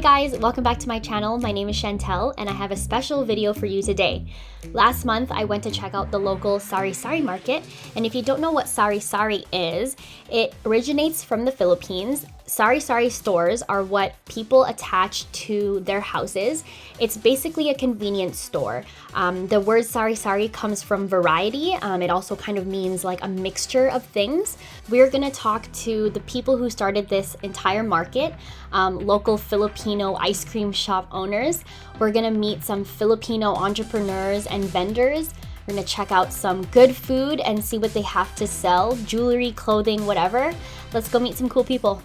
guys, welcome back to my channel. My name is Chantel and I have a special video for you today. Last month, I went to check out the local Sari-Sari Market, and if you don't know what Sari-Sari is, it originates from the Philippines. Sari-Sari stores are what people attach to their houses. It's basically a convenience store. The word Sari-Sari comes from variety. It also kind of means like a mixture of things. We're gonna talk to the people who started this entire market, local Filipino ice cream shop owners. We're gonna meet some Filipino entrepreneurs and vendors. We're gonna check out some good food and see what they have to sell, jewelry, clothing, whatever. Let's go meet some cool people.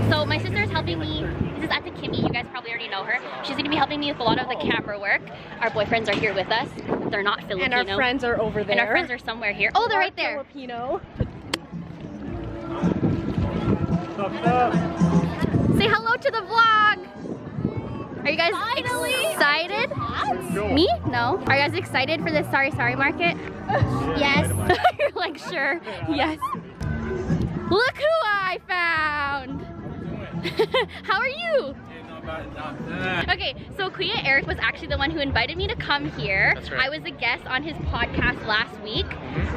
So my sister is helping me. This is Ate Kimmy. You guys probably already know her. She's gonna be helping me with a lot of the camera work. Our boyfriends are here with us. They're not Filipino. And our friends are over there. And our friends are somewhere here. Oh, they're right there. Filipino. Say hello to the vlog. Are you guys excited? Me? No. Are you guys excited for this Sari-Sari Market? Yes. You're like, sure. Yes. Look who I found! How are you? Okay, so Kuya Erik was actually the one who invited me to come here. That's right. I was a guest on his podcast last week,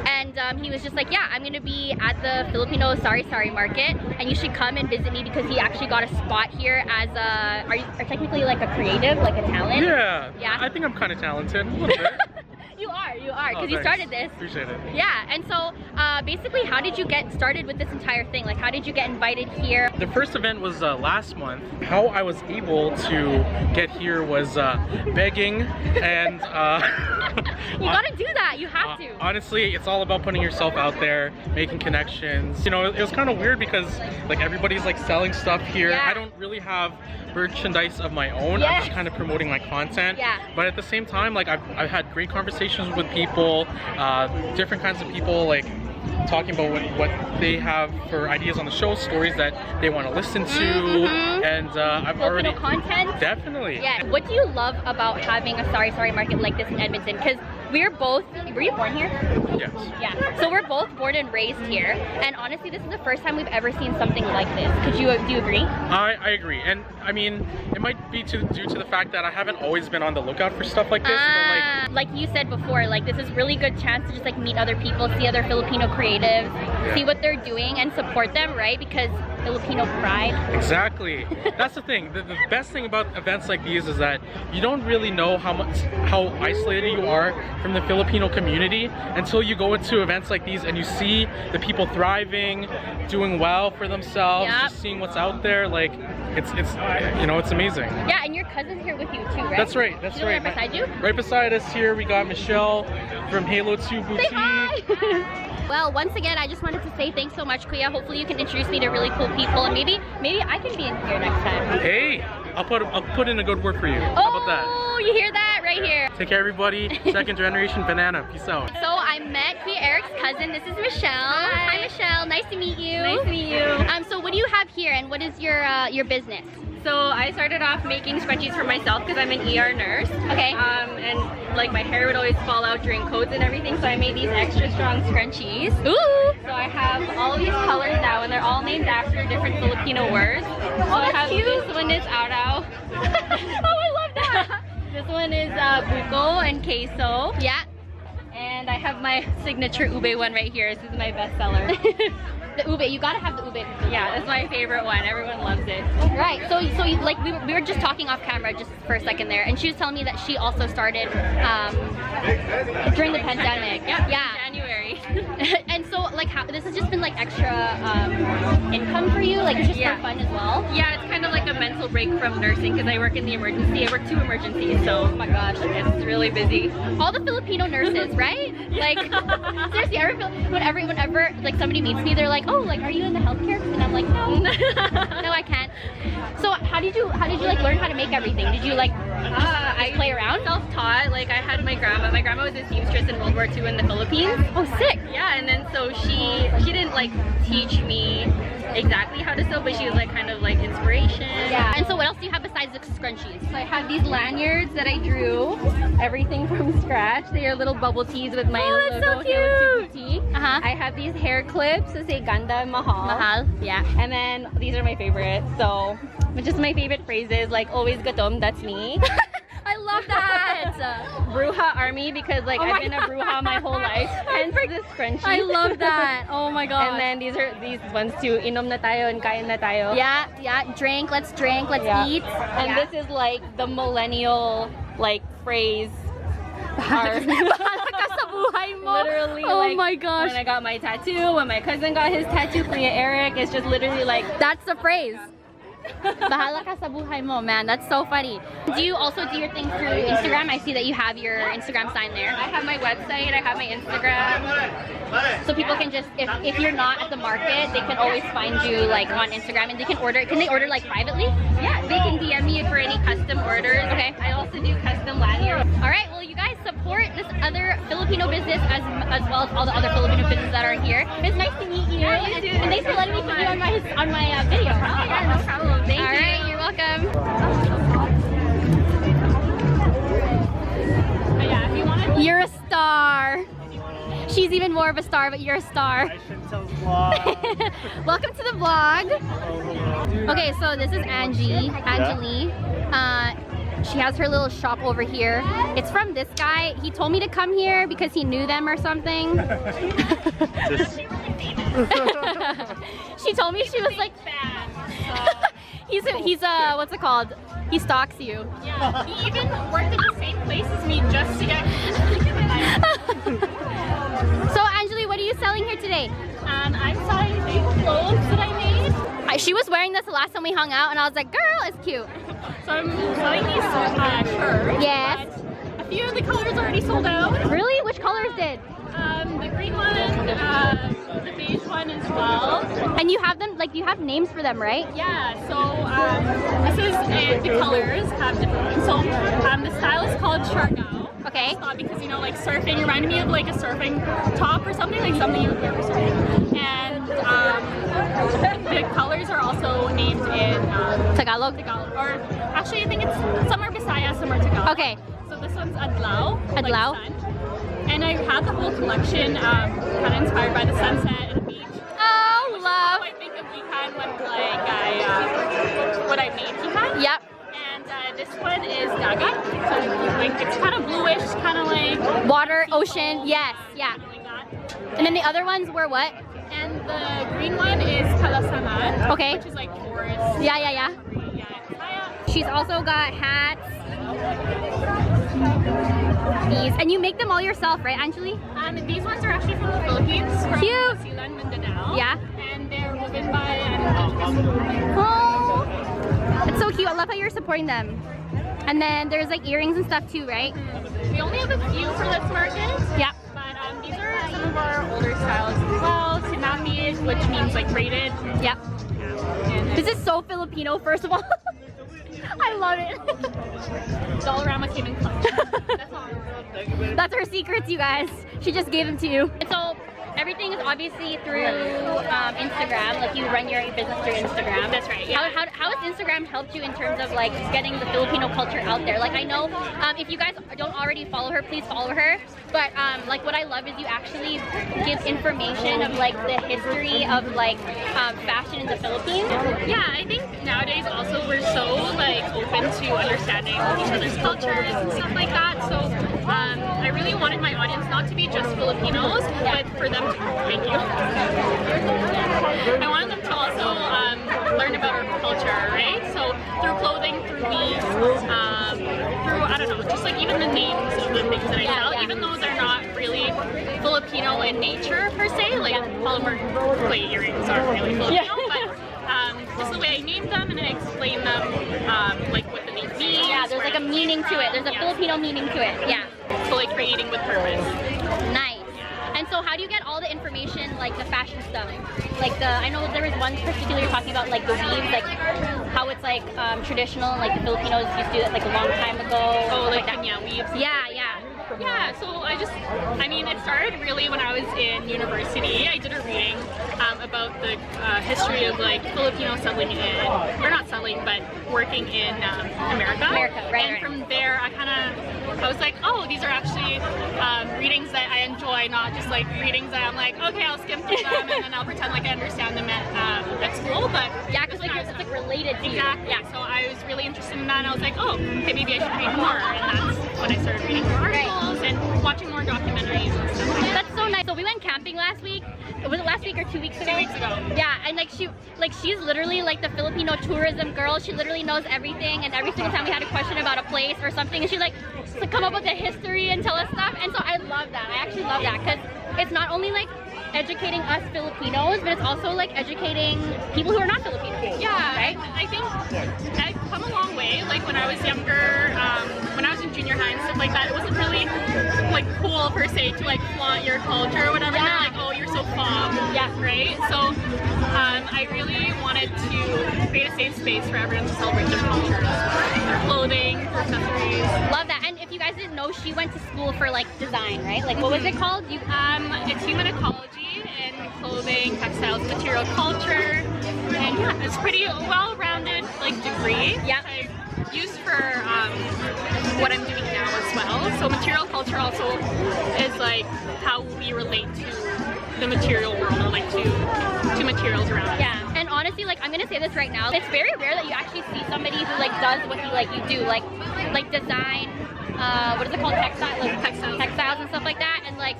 and he was just like, yeah, I'm gonna be at the Filipino Sari-Sari Market, and you should come and visit me because he actually got a spot here as a, are technically like a creative, like a talent? Yeah. Yeah. I think I'm kind of talented, a little bit. You are, because you thanks. started this. Appreciate it. Yeah, and so basically, how did you get started with this entire thing? Like, how did you get invited here? The first event was last month. How I was able to get here was begging and You gotta do that, you have to. Honestly, it's all about putting yourself out there, making connections. You know, it was kind of weird because like everybody's like selling stuff here. Yeah. I don't really have merchandise of my own. Yes. I'm just kind of promoting my content. Yeah. But at the same time, like I've had great conversations with people, different kinds of people, like talking about what they have for ideas on the show, stories that they want to listen to, and I've already content. Definitely. Yeah. What do you love about having a Sari-Sari Market like this in Edmonton? Because we're both, were you born here? Yes. Yeah. So we're both born and raised here, and honestly, this is the first time we've ever seen something like this. Do you agree? I agree, and I mean, it might be due to the fact that I haven't always been on the lookout for stuff like this. But like you said before, like this is really good chance to just like meet other people, see other Filipino creatives, see what they're doing, and support them, right? Because Filipino pride. Exactly. That's the thing. The best thing about events like these is that you don't really know how isolated you are from the Filipino community until you go into events like these and you see the people thriving, doing well for themselves, just seeing what's out there. Like it's you know, it's amazing. Yeah, and your cousin's here with you too, right? That's right. That's right. Right beside you? Right beside us here, we got Michelle from Yelo'd Boutique. Say hi. Well, once again, I just wanted to say thanks so much, Kuya. Hopefully you can introduce me to really cool people, and maybe I can be in here next time. Hey, I'll put in a good word for you. How about that? Oh, you hear that right here. Take care, everybody. Second generation banana. Peace out. So I met Kuya Erik's cousin. This is Michelle. Hi, Michelle. Nice to meet you. Nice to meet you. So what do you have here, and what is your business? So I started off making scrunchies for myself because I'm an ER nurse. Okay. And like my hair would always fall out during codes and everything, so I made these extra strong scrunchies. Ooh. So I have all of these colors now, and they're all named after different Filipino words. So I have cute. this one is arao. Oh, I love that. This one is buko and queso. Yeah. And I have my signature ube one right here. This is my best seller. The ube, you gotta have the ube. Yeah, that's my favorite one. Everyone loves it. Right. So like we were just talking off camera just for a second there, and she was telling me that she also started during the pandemic. Yeah. In January. And so like this has just been like extra income for you, like it's just for fun as well. Yeah, it's kind of like a mental break from nursing because I work in the emergency. I work 2 emergencies, so oh my gosh, it's really busy. All the Filipino nurses, right? Like seriously, whenever like somebody meets me, they're like, oh, like, are you in the healthcare? And I'm like, no, no, I can't. So how did you like learn how to make everything? Did you like just play around? Self-taught. Like I had my grandma. My grandma was a seamstress in World War II in the Philippines. Oh, sick. Yeah, and then so she didn't like teach me exactly how to sew, but she was like kind of like inspiration. Yeah. And so what else do you have besides the scrunchies? So I have these lanyards that I drew, everything from scratch. They are little bubble tees with my logo. So cute. Tea. I have these hair clips that say Ganda Mahal. Mahal, yeah. And then these are my favorites. So just my favorite phrases like always gatom, that's me. I love that. Bruja army because like I've been a bruja my whole life. Hence this scrunchie. I love that. Oh my god. And then these are these ones too. Inom na tayo and kain na tayo. Yeah, drink, let's eat. And this is like the millennial like phrase. Bahala ka sa buhay mo. Literally, oh like, my gosh. when I got my tattoo, when my cousin got his tattoo, Kuya Erik, it's just literally like that's the phrase. Bahala ka sa buhay mo, man. That's so funny. Do you also do your thing through Instagram? I see that you have your Instagram sign there. I have my website, I have my Instagram. So people can just, if you're not at the market, they can always find you like on Instagram and they can order. Can they order like privately? Yeah, they can DM me for any custom orders. Okay. I also do custom lanyards. All right, well you guys support this other Filipino business as well as all the other Filipino businesses that are here. It's nice to meet you. Yeah, you too. And thanks for letting me put you on my video. Oh yeah, no problem. Thank you. All right, you're welcome. Yeah, if you want to. You're a star. She's even more of a star, but you're a star. Welcome to the vlog. Okay, so this is Angelie. She has her little shop over here. It's from this guy. He told me to come here because he knew them or something. She told me she was like he's what's it called? He stalks you. Yeah, he even worked at the same place as me just to get. So Angelie, what are you selling here today? I'm selling these clothes that I made. She was wearing this the last time we hung out, and I was like, "Girl, it's cute." So I'm selling these shirts. Yes. But a few of the colors already sold out. Really? Which colors did? The green one, the beige one as well. And you have them, like you have names for them, right? Yeah. So this is the colors have different ones. So the style is called Chargao. Okay. Because you know, like surfing reminded me of like a surfing top or something, like something you would wear for surfing. And the colors are also named in Tagalog. Or actually, I think it's some are Bisaya, some are Tagalog. Okay. So this one's Adlaw. Adlaw. Like sun. And I had the whole collection kind of inspired by the sunset and the beach. Oh, love. I think of Gikan when like what I made Gikan. Yep. And this one is Dagat. So like it's kind of bluish, kind of like water, ocean. Yes, yeah. Like that. And then the other ones were what? And the green one is Kalasaman. Okay. Which is like forest. Yeah. She's also got hats. These, and you make them all yourself, right, Angelie? These ones are actually from the Philippines, from Cute. Zealand, Mindanao. Yeah. And they're woven by Oh, it's so cute. I love how you're supporting them. And then there's like earrings and stuff too, right? We only have a few for this market. Yeah. But these are some of our older styles as well. Tinami, which means like braided. Yep. This is so Filipino, first of all. I love it. Dollarama came in clutch. That's all. That's her secrets, you guys. She just gave them to you. So everything is obviously through Instagram. Like you run your business through Instagram. That's right. Yeah. How has Instagram helped you in terms of like getting the Filipino culture out there? Like I know if you guys don't already follow her, please follow her. But like what I love is you actually give information of like the history of like fashion in the Philippines. Yeah, I think nowadays also we're so like open to understanding each other's cultures and stuff like that. So I really wanted my audience not to be just Filipinos, but for them to thank you. I wanted them to also learn about our culture, right? So through clothing, through these, through I don't know, just like even the names of the things that I sell, even though they're not really Filipino in nature per se, like polymer clay earrings aren't really Filipino, but just the way I named them and I explain them, like what the name means. Yeah, there's like a meaning to it. There's a Filipino meaning to it. Yeah. So like creating with purpose. Nice. And so how do you get all the information, like the fashion stuff? Like I know there was one particular talking about like the weaves, like how it's like traditional, like the Filipinos used to do it like a long time ago. Oh, like that. Kenya weaves. Yeah. Yeah, so I mean, it started really when I was in university. I did a reading about the history of like Filipino settling in, or not settling, but working in America. Right. And from there, I was like, oh, these are actually readings that I enjoy, not just like readings that I'm like, okay, I'll skim through them and then I'll pretend like I understand them at school. But yeah, because like it's like related to exactly. you. Yeah. So I was really interested in that, and I was like, oh, okay, maybe I should read more. And that's when I started reading more articles and watching more documentaries and stuff like that. That's so nice. So we went camping last week. Was it last week or 2 weeks ago? 2 weeks ago. Yeah, and she's literally like the Filipino tourism girl. She literally knows everything, and every single time we had a question about a place or something, she like to come up with the history and tell us stuff. And so I love that. I actually love that because it's not only like educating us Filipinos, but it's also like educating people who are not Filipinos. Yeah, right? I think I've come a long way. Like when I was younger, when I was in junior high and stuff like that, it wasn't really like cool per se to like flaunt your culture or whatever. Yeah. Like, oh, you're so fun. Yeah. Right? So I really wanted to create a safe space for everyone to celebrate their cultures, their clothing, their accessories. Love that. And if you guys didn't know, she went to school for like design, right? Like what was it called? It's human ecology and clothing, textiles, material culture, and yeah, it's pretty well-rounded like degree. Yeah. I've used for what I'm doing now as well. So material culture also is like how we relate to the material world, or like to materials around us. Yeah, and honestly, like I'm gonna say this right now, it's very rare that you actually see somebody who like does what you do, like design, what is it called, textiles and stuff like that, and like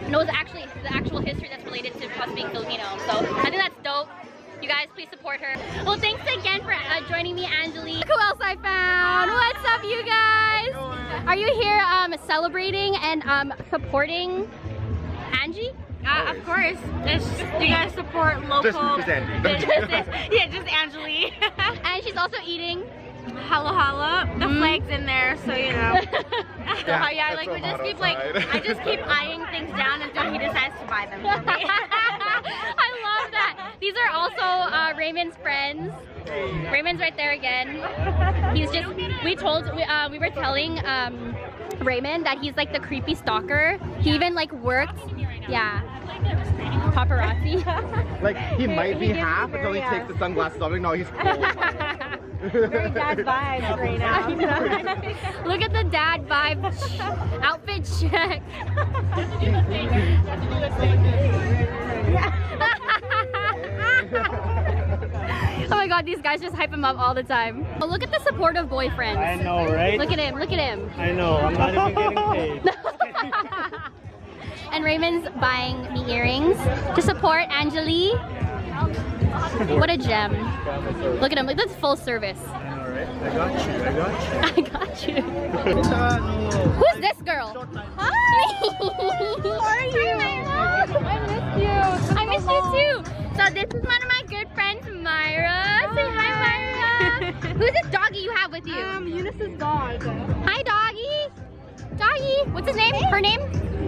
knows actually the actual history that's related to us being Filipino. So I think that's dope. You guys, please support her. Well, thanks again for joining me, Angeli. Look who else I found. What's up, you guys? Are you here celebrating and supporting Angie? Of course. You guys support local businesses. Yeah, just Angeli. And she's also eating. Holla holla. The flag's in there, so you know. Yeah, like it's we so just hot keep like, outside. I just keep eyeing things down until he decides to buy them for me. I love that. These are also Raymond's friends. Raymond's right there again. He's just, we were telling Raymond that he's like the creepy stalker. He even like worked, yeah. Paparazzi. Like he might be half until he takes the sunglasses off. Like, no, he's cool. Very dad vibes right now. Look at the dad vibe. Outfit check. Oh my god, these guys just hype him up all the time. Oh, look at the supportive boyfriends. I know, right? Look at him, look at him. I know, I'm not even getting paid. And Raymond's buying me earrings to support Angeli. What a gem. Look at him, like that's full service. I know, right? I got you. I got you. Who's this girl? Hi! How are you? Hi, Myra. I missed you too. So this is one of my good friends, Myra. Say hi, Myra. Who's this doggy you have with you? Eunice's dog. Hi, doggy. Doggy. What's his name? Her name?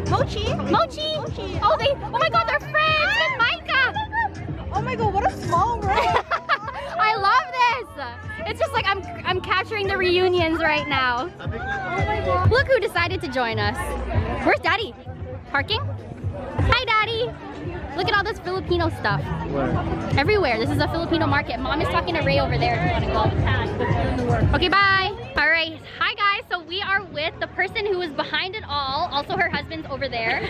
Mochi. Mochi. Oh, oh my god, they're friends with Micah. Oh my god, what a small world. I love this. It's just like I'm capturing the reunions right now. Oh my god. Look who decided to join us. Where's Daddy? Parking? Hi, Daddy. Look at all this Filipino stuff. Where? Everywhere. This is a Filipino market. Mom is talking to Ray over there if you want to go. Okay, bye. All right. Hi, guys. So we are with the person who is behind it all. Also, her husband's over there.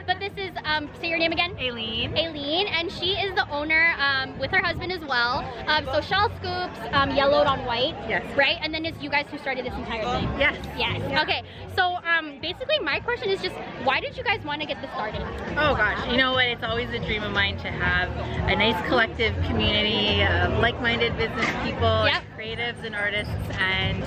But this is, say your name again? Aileen. Aileen, and she is the owner with her husband as well. Sosyal Scoops, Yelo'd on white. Yes. Right? And then it's you guys who started this entire thing. Yes. Yes. Yeah. Okay. So basically my question is just, why did you guys want to get this started? Oh gosh, you know what? It's always a dream of mine to have a nice collective community of like-minded business people, Yep. creatives and artists. And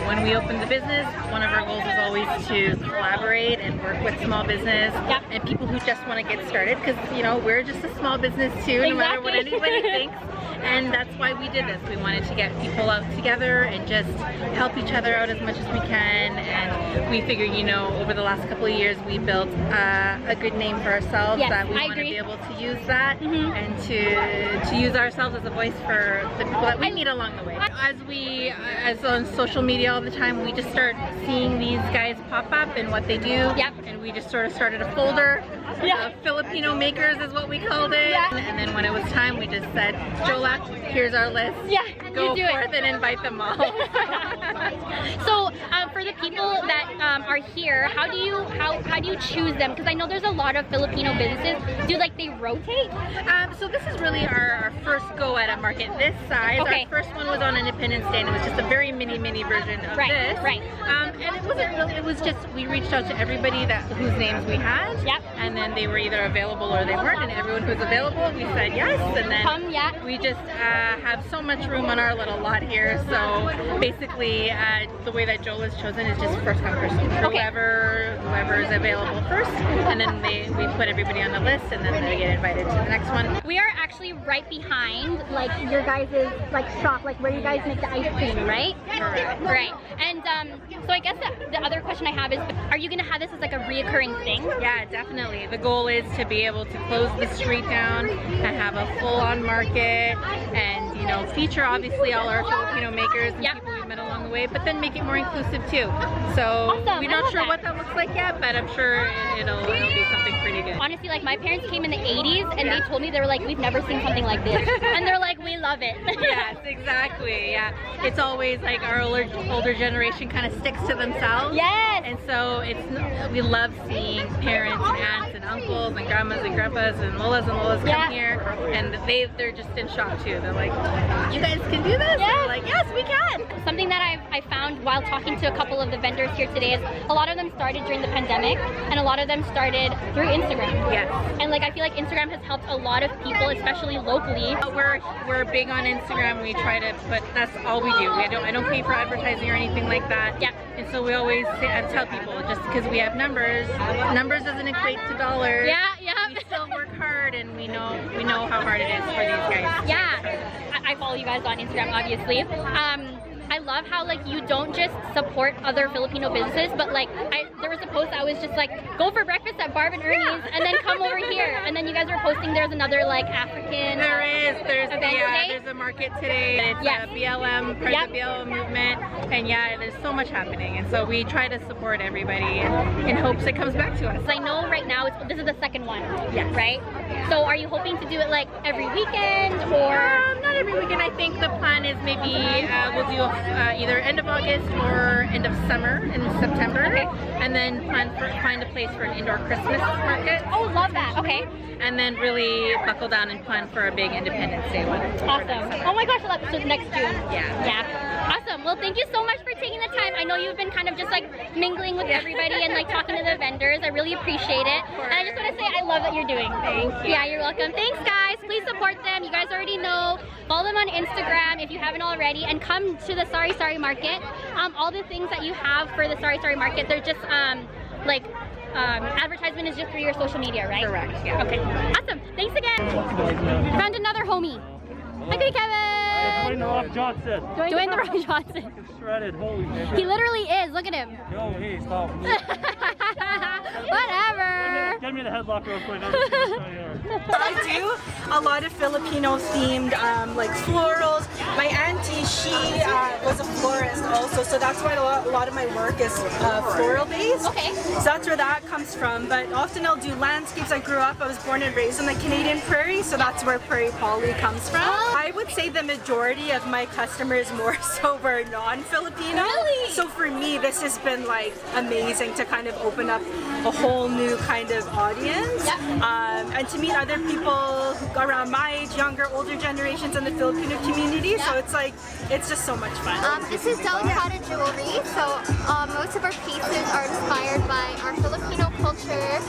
when we opened the business, one of our goals was always to collaborate and work with small business Yep. and people who just want to get started, because you know we're just a small business too, no matter what Exactly. anybody thinks. and that's why we did this. We wanted to get people out together and just help each other out as much as we can, and we figured, you know, over the last couple of years we built a good name for ourselves, that we want to be able to use that and to use ourselves as a voice for the people that we meet along the way. As on social media all the time, we just start seeing these guys pop up and what they do, and we just sort of started a folder of Filipino makers is what we called it, and then when it was time, we just said, Jola, here's our list. Go forth and invite them all. So for the people that are here, how do you choose them? Because I know there's a lot of Filipino businesses. Do like they rotate? So this is really our first go at a market this size. Our first one was on Independence Day, and it was just a very mini version of this. And it wasn't really. It was just we reached out to everybody whose names we had, and then they were either available or they weren't. And everyone who was available, we said yes. And then we just have so much room on our little lot here. So basically, the way that Jola's chosen is just first come first served. Whoever is available first, and then we put everybody on the list, and then they get invited to the next one. We are actually right behind like your guys' like shop, like where you guys make the ice cream, right? Correct. Right. And so I guess the other question I have is, are you gonna have this as like a reoccurring thing? Yeah, definitely. The goal is to be able to close the street down and have a full-on market, and you know, feature obviously all our Filipino makers and people we've met along the way, but then make it more inclusive too. So we're not sure what that looks like yet, but I'm sure it'll be something pretty good. Honestly, like my parents came in the 80s and they told me, they were like, we've never seen something like this. And they're like, we love it. Yes, exactly. Yeah, it's always like our older generation kind of sticks to themselves. Yes. And so we love seeing parents and aunts and uncles and grandmas and grandpas and lolas come here, and they're just in shock too. They're like, you guys can do this? Yes. We're like, yes, we can. Something that I found while talking to a couple of the vendors here today is a lot of them started during the pandemic, and a lot of them started through Instagram. Yes. And like I feel like Instagram has helped a lot of people, especially locally. We're big on Instagram. We try to, but that's all we do. I don't pay for advertising or anything like that. Yeah. And so we always tell people, just because we have numbers doesn't equate to dollars. Yeah. We still work hard, and we know how hard it is for these guys. Yeah. I follow you guys on Instagram, obviously. I love how like you don't just support other Filipino businesses, but like there was a post that was just like, go for breakfast at Barb and Ernie's and then come over here. And then you guys were posting there's another like African There's today. There's a market today. It's BLM, part of the BLM movement, and there's so much happening. And so we try to support everybody in hopes it comes back to us. I know right now this is the second one. Yes. Right? So are you hoping to do it like every weekend or? Not every weekend. I think the plan is maybe we'll do either end of August or end of summer in September, and then find a place for an indoor Christmas market. Oh, love that. Okay. And then really buckle down and plan for a big Independence Day one. Awesome. Oh my gosh, so next June. Yeah. Awesome. Well, thank you so much for taking the time. I know you've been kind of just like mingling with everybody and like talking to the vendors. I really appreciate it. And I just want to say I love what you're doing. Thank you. Yeah, you're welcome. Thanks, guys. Please support them. You guys already know. Follow them on Instagram if you haven't already, and come to the Sari-Sari Market. All the things that you have for the Sari-Sari Market, they're just advertisement is just through your social media, right? Correct, yeah. Okay, awesome. Thanks again. Found another homie. Hi, Kevin. Dwayne The Rock Johnson. Dwayne The Rock Johnson. Fucking shredded, holy man. He literally is. Look at him. Yo, hey, stop. Whatever. Get me the headlock real quick. I do a lot of Filipino themed like florals. My auntie, she was a florist also, so that's why a lot of my work is floral based. Okay. So that's where that comes from. But often I'll do landscapes. I was born and raised in the Canadian Prairie, so that's where Prairie Poly comes from. I would say the majority of my customers more so were non-Filipino. Really? So for me, this has been like amazing to kind of open up a whole new kind of audience. Yep. And to meet other people around my age, younger, older generations in the Filipino community. So it's like, it's just so much fun. This is delicate jewelry. So most of our pieces are inspired by our Filipino culture.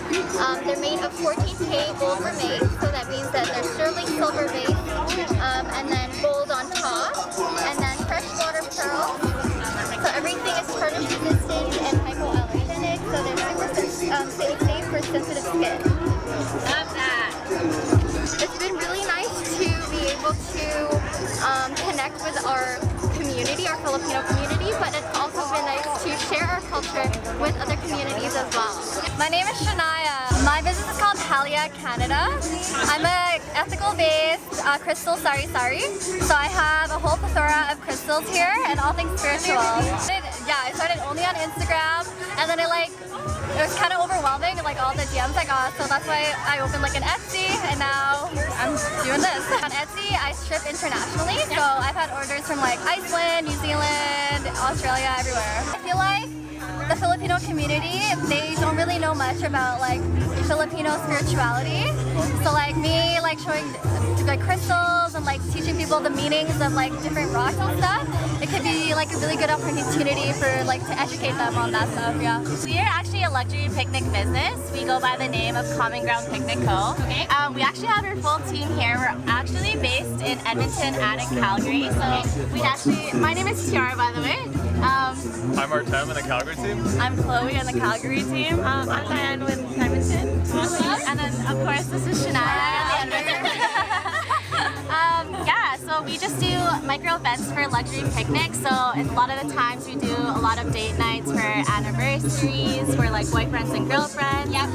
They're made of 14K gold vermeil, so that means that they're sterling silver base, and then gold on top, and then freshwater pearls. So everything is tarnish resistant and hypoallergenic, so they're super safe for sensitive skin. Love that. It's been really nice to be able to connect with our community, our Filipino community, but it's also been nice to share our culture with other communities as well. My name is Shania. My business is called Halia Canada. I'm a ethical-based crystal Sari-Sari. So I have a whole plethora of crystals here and all things spiritual. I started only on Instagram, and then it was kind of overwhelming, like all the DMs I got, so that's why I opened like an Etsy, and now I'm doing this. On Etsy, I ship internationally, so I've had orders from like Iceland, New Zealand, Australia, everywhere. I feel like the Filipino community, they don't really know much about like Filipino spirituality. So like me, like showing like crystals and like teaching people the meanings of like different rocks and stuff, it could be like a really good opportunity for like to educate them on that stuff. Yeah. We are actually a luxury picnic business. We go by the name of Common Ground Picnic Co. Okay. We actually have our full team here. We're actually based in Edmonton and in Calgary. So my name is Tiara, by the way. I'm Artem in the Calgary team. I'm Chloe on the Calgary team. I'm Diane with Edmonton. And then of course this is Shania. So we just do micro events for luxury picnics. So a lot of the times we do a lot of date nights for anniversaries, for like boyfriends and girlfriends. Yep.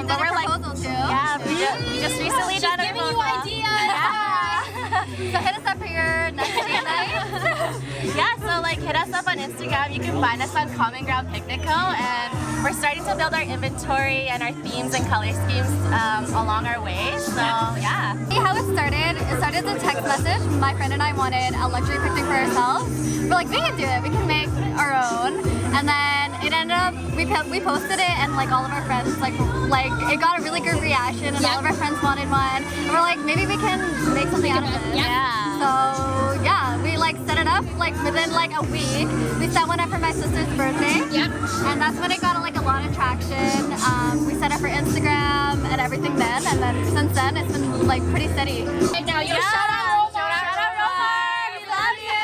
But we're like, too. yeah, we just recently done a proposal. Giving you ideas. Yeah. So hit us up for your next date night. Yeah, so like hit us up on Instagram. You can find us on Common Ground Picnic Co. And we're starting to build our inventory and our themes and color schemes along our way. So yeah. See how it started? It started as a text message. My friend and I wanted a luxury picnic for ourselves. We're like, we can do it. We can make our own. And then it ended up, we posted it, and like all of our friends, like it got a really good reaction, and all of our friends wanted one. And we're like, maybe we can make something out of it. Yeah. So yeah, we like set it up like within like a week. We set one up for my sister's birthday. Yep. And that's when it got like a lot of traction. We set up for Instagram and everything then, and then since then it's been like pretty steady. And now you shout out. We love you.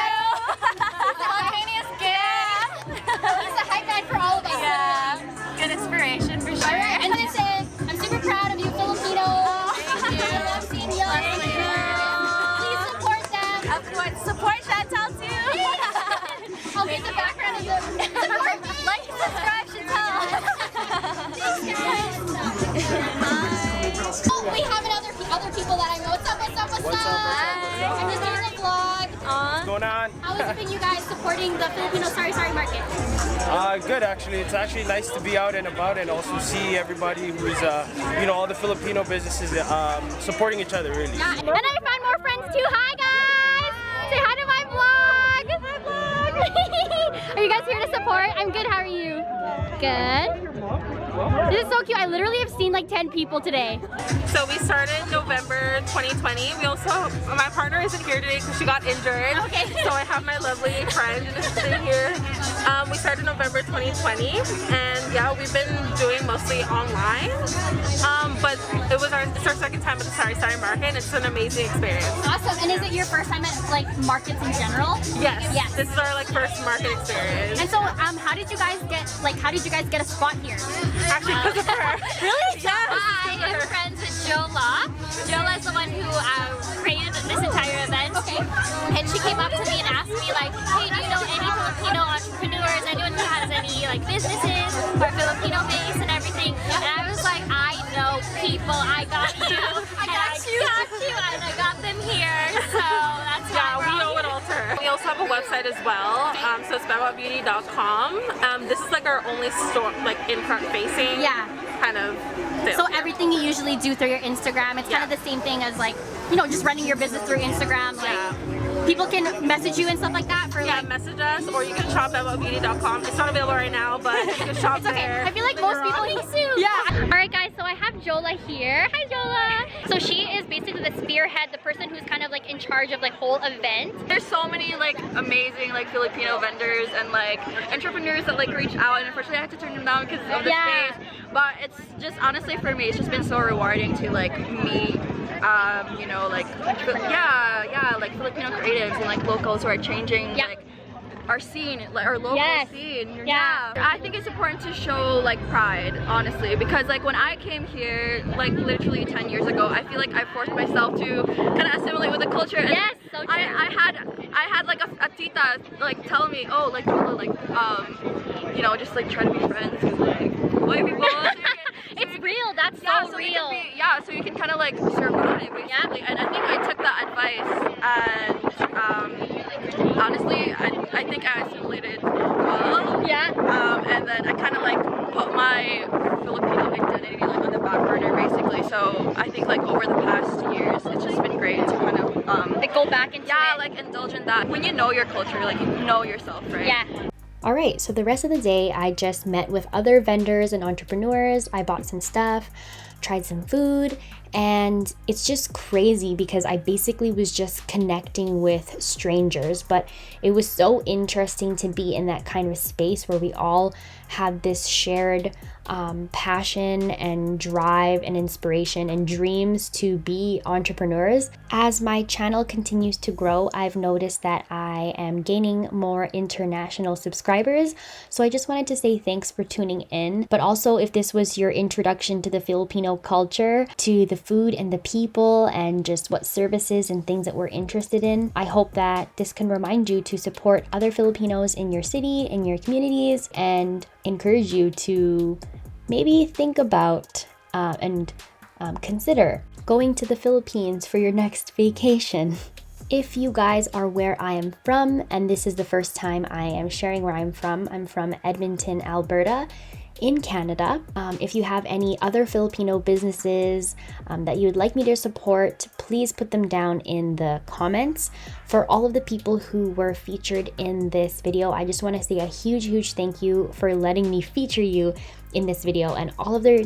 Spontaneous gift. He's a hype man for all of us. Yeah. Good inspiration for sure. Alright, and listen, I'm super proud of you, Filipinos. Thank you. I love seeing you. Please support them. Of course, support Chantal too. I'll get the background of them. Support me. Like, subscribe, Chantal. Thanks, guys. Oh, we have other people that I know. What's up? I'm just doing a vlog. What's going on? How has it been, you guys, supporting the Filipino Sari-Sari Market? Good, actually. It's actually nice to be out and about and also see everybody who's, all the Filipino businesses supporting each other, really. Yeah, and I found more friends too. Hi, guys! Say hi to my vlog! Hi, vlog! Are you guys here to support? I'm good. How are you? Good. This is so cute. I literally have seen like 10 people today. So we started November 2020. We also, my partner isn't here today because she got injured. Okay. So I have my lovely friend sitting here. We started November 2020, and yeah, we've been doing mostly online. But it's our second time at the Sari-Sari Market, and it's an amazing experience. Awesome. And is it your first time at like markets in general? Yes. Yes. This is our first market experience. And so, how did you guys get a spot here? Actually, because of her. Really? Yeah. I am friends with Jola. Jola is the one who created this entire event. Okay. And she came up to me and asked me like, hey, do you know any Filipino entrepreneurs, anyone who has any like businesses or Filipino base and everything? And I was like, I know people, I got you. I got you, and I got them here. So that's why we owe it all to her. We also have a website as well. So it's BellaBeauty.com. This is like our only store, like in front facing. Yeah. Kind of thing. So everything you usually do through your Instagram, it's kind of the same thing as like, just running your business through Instagram. Like, people can message you and stuff like that for like... message us, or you can shop at BellaBeauty.com. It's not available right now, but you can shop there. I feel like most people soon. Yeah. Alright guys, so I have Jola here. Hi Jola! So she is basically the spearhead, the person who's kind of like in charge of like whole event. There's so many like amazing like Filipino vendors and like entrepreneurs that like reach out, and unfortunately I had to turn them down because of the space. But it's just honestly for me, it's just been so rewarding to like meet like Filipino creatives and like locals who are changing like our scene, like our local scene. Yeah. I think it's important to show like pride, honestly, because like when I came here, like literally 10 years ago, I feel like I forced myself to kind of assimilate with the culture. And yes, so true. I had like a tita like tell me, oh, like Jola, like you know, just like try to be friends with like white people. It's real. That's so real. So you can kind of like survive basically. And I think I took that advice, and honestly, I think I assimilated well. And then I kind of like put my Filipino identity like on the back burner basically. So I think like over the past years, it's just been great to kind of like go back into it. like indulge in that. When you know your culture, like you know yourself, right? Yeah. Alright, so the rest of the day I just met with other vendors and entrepreneurs. I bought some stuff, tried some food, and it's just crazy because I basically was just connecting with strangers, but it was so interesting to be in that kind of space where we all have this shared passion and drive and inspiration and dreams to be entrepreneurs. As my channel continues to grow, I've noticed that I am gaining more international subscribers. So I just wanted to say thanks for tuning in. But also, if this was your introduction to the Filipino culture, to the food and the people, and just what services and things that we're interested in, I hope that this can remind you to support other Filipinos in your city, in your communities, and encourage you to maybe think about and consider going to the Philippines for your next vacation. If you guys are where I am from, and this is the first time I am sharing where I'm from Edmonton, Alberta, in Canada. If you have any other Filipino businesses that you would like me to support, please put them down in the comments. For all of the people who were featured in this video, I just want to say a huge thank you for letting me feature you in this video, and all of their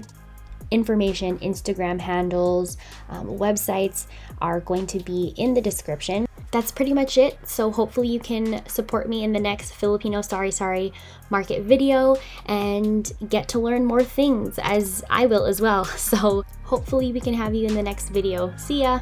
information, Instagram handles, websites are going to be in the description. That's pretty much it. So hopefully you can support me in the next Filipino Sari-Sari Market video and get to learn more things, as I will as well. So hopefully we can have you in the next video. See ya!